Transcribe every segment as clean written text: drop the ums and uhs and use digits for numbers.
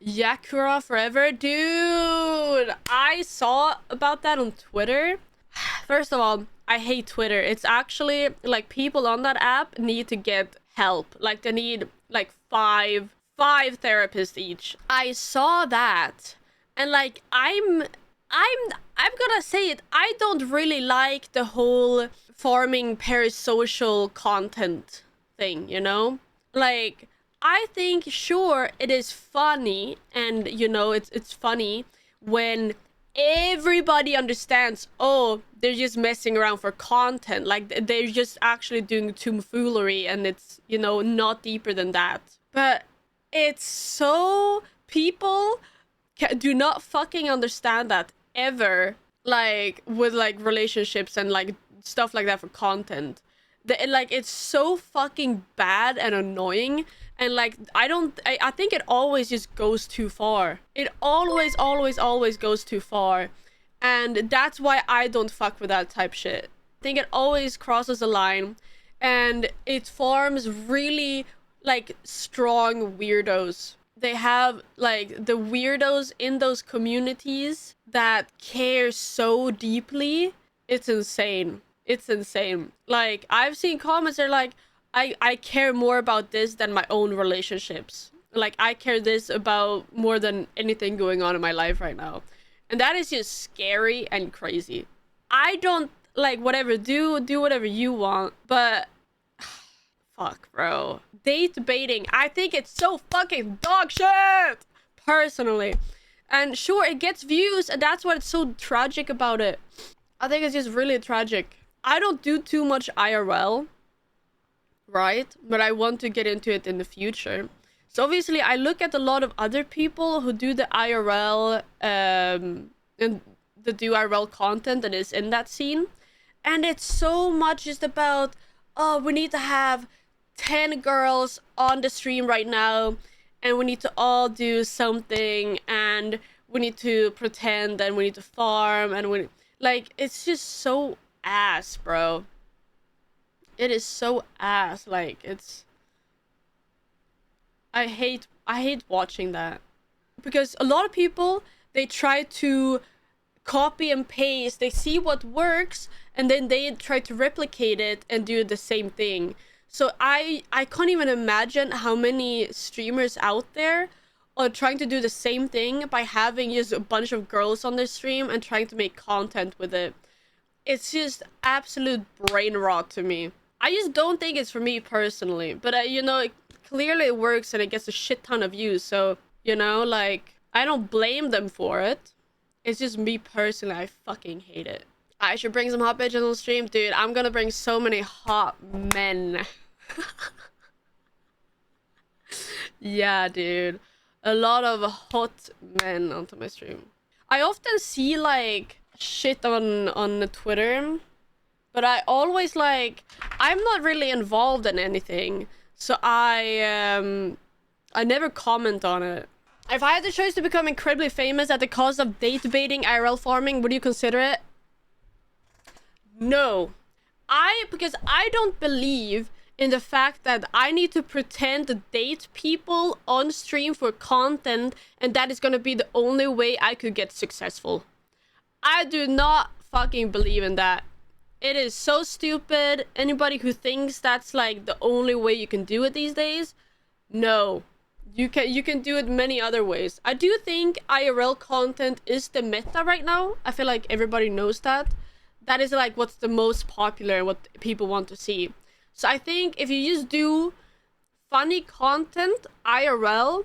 Jakura forever? Dude, I saw about that on Twitter. First of all, I hate Twitter. It's actually like people on that app need to get help. Like they need like five therapists each. I saw that and like I'm gonna say it. I don't really like the whole forming parasocial content thing, you know? Like I think sure it is funny and you know it's funny when everybody understands, oh, they're just messing around for content, like they're just actually doing tomfoolery and it's, you know, not deeper than that. But it's so people do not fucking understand that ever, like with like relationships and like stuff like that for content. Like it's so fucking bad and annoying, and like I think it always just goes too far. It always goes too far, and that's why I don't fuck with that type shit. I think it always crosses a line, and it forms really like strong weirdos. They have like the weirdos in those communities that care so deeply. It's insane. It's insane. Like I've seen comments that are like, I care more about this than my own relationships. Like I care this about more than anything going on in my life right now. And that is just scary and crazy. I don't like whatever, do whatever you want, but fuck, bro. Date baiting, I think it's so fucking dog shit, personally. And sure, it gets views, and that's what's so tragic about it. I think it's just really tragic. I don't do too much IRL, right? But I want to get into it in the future. So obviously, I look at a lot of other people who do the IRL, and the do IRL content that is in that scene. And it's so much just about, oh, we need to have 10 girls on the stream right now, and we need to all do something, and we need to pretend, and we need to farm, and we like, it's just so ass, bro. It is so ass. Like it's, I hate watching that, because a lot of people, they try to copy and paste, they see what works and then they try to replicate it and do the same thing. So I can't even imagine how many streamers out there are trying to do the same thing by having just a bunch of girls on their stream and trying to make content with it. It's just absolute brain rot to me. I just don't think it's for me personally, but you know, clearly it works and it gets a shit ton of views, so you know, like I don't blame them for it. It's just me personally, I fucking hate it. I should bring some hot bitches on stream, dude. I'm gonna bring so many hot men. Yeah, dude. A lot of hot men onto my stream. I often see like shit on Twitter, but I always like, I'm not really involved in anything, so I never comment on it. If I had the choice to become incredibly famous at the cost of date baiting IRL farming, would you consider it? No. Because I don't believe in the fact that I need to pretend to date people on stream for content, and that is gonna be the only way I could get successful. I do not fucking believe in that. It is so stupid. Anybody who thinks that's like the only way you can do it these days, no. You can do it many other ways. I do think IRL content is the meta right now. I feel like everybody knows that. That is like what's the most popular, what people want to see. So I think if you just do funny content IRL,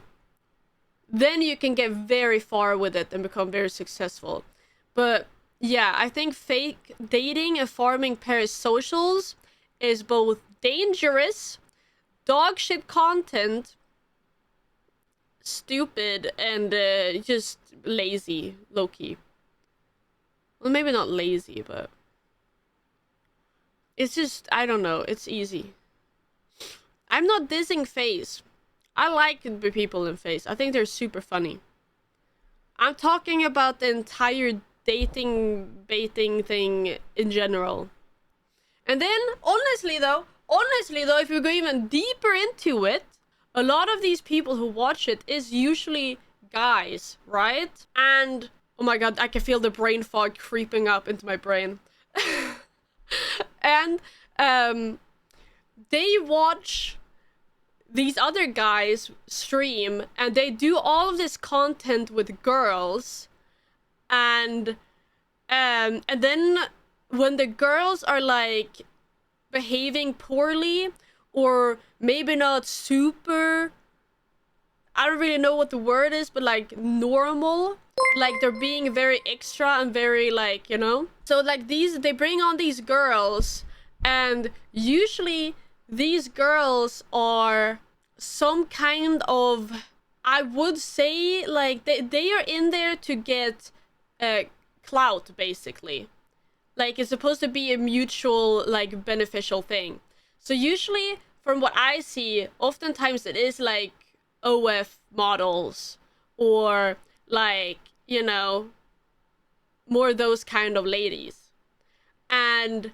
then you can get very far with it and become very successful. But yeah, I think fake dating and farming parasocials is both dangerous, dog shit content, stupid, and just lazy, low-key. Well, maybe not lazy, but it's just, I don't know, it's easy. I'm not dissing Faze. I like the people in Faze. I think they're super funny. I'm talking about the entire dating baiting thing in general. And then, honestly though, if we go even deeper into it, a lot of these people who watch it is usually guys, right? And oh my god, I can feel the brain fog creeping up into my brain. And they watch these other guys stream, and they do all of this content with girls, and then when the girls are like behaving poorly, or maybe not super, I don't really know what the word is, but like normal, like they're being very extra and very like, you know, so like they bring on these girls, and usually these girls are some kind of, I would say, like they are in there to get clout, basically. Like, it's supposed to be a mutual, like, beneficial thing. So usually, from what I see, oftentimes it is like OF models, or like, you know, more those kind of ladies. And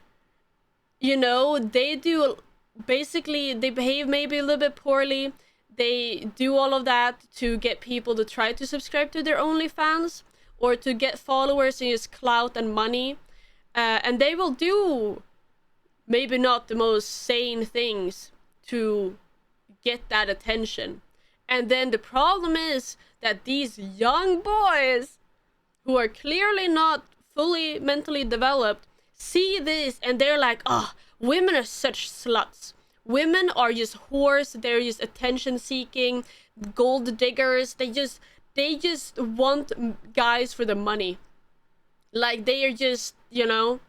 you know, they do, basically they behave maybe a little bit poorly. They do all of that to get people to try to subscribe to their OnlyFans, or to get followers and use clout and money. And they will do maybe not the most sane things to get that attention. And then the problem is that these young boys, who are clearly not fully mentally developed, see this and they're like, oh, women are such sluts. Women are just whores. They're just attention seeking, gold diggers. They just want guys for the money. Like, they are just, you know,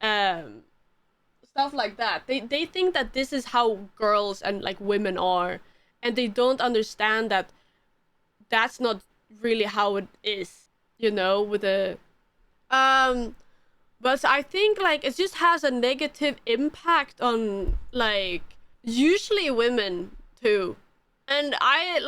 stuff like that. They think that this is how girls and like women are, and they don't understand that that's not really how it is, you know, with a but I think like it just has a negative impact on like usually women too. And I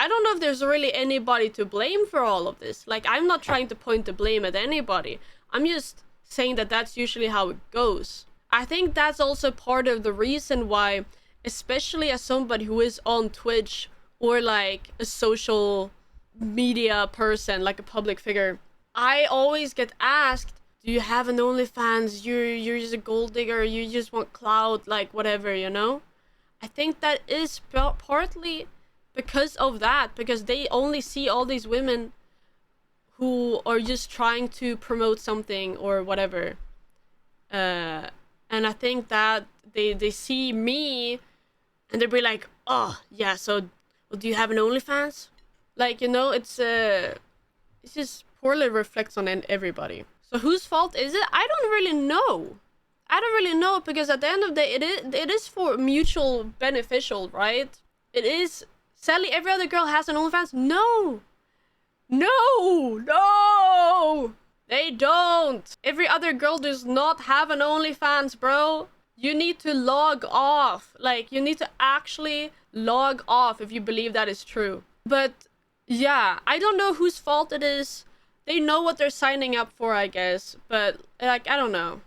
don't know if there's really anybody to blame for all of this. Like, I'm not trying to point the blame at anybody. I'm just saying that that's usually how it goes. I think that's also part of the reason why, especially as somebody who is on Twitch, or like a social media person, like a public figure, I always get asked, do you have an OnlyFans? You're just a gold digger, you just want clout, like whatever, you know? I think that is partly because of that, because they only see all these women who are just trying to promote something or whatever. And I think that they see me and they'll be like, oh, yeah, so well, do you have an OnlyFans? Like, you know, it's just poorly reflects on everybody. So whose fault is it? I don't really know. I don't really know, because at the end of the day, it is for mutual beneficial, right? It is. Sadly, every other girl has an OnlyFans. No, they don't. Every other girl does not have an OnlyFans, bro. You need to log off. Like, you need to actually log off if you believe that is true. But yeah, I don't know whose fault it is. They know what they're signing up for, I guess. But like, I don't know.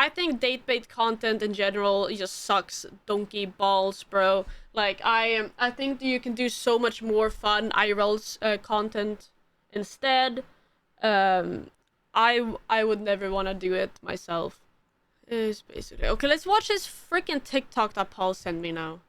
I think date bait content in general just sucks donkey balls, bro. Like, I think that you can do so much more fun IRL content instead. I would never want to do it myself. It's basically okay. Let's watch this freaking TikTok that Paul sent me now.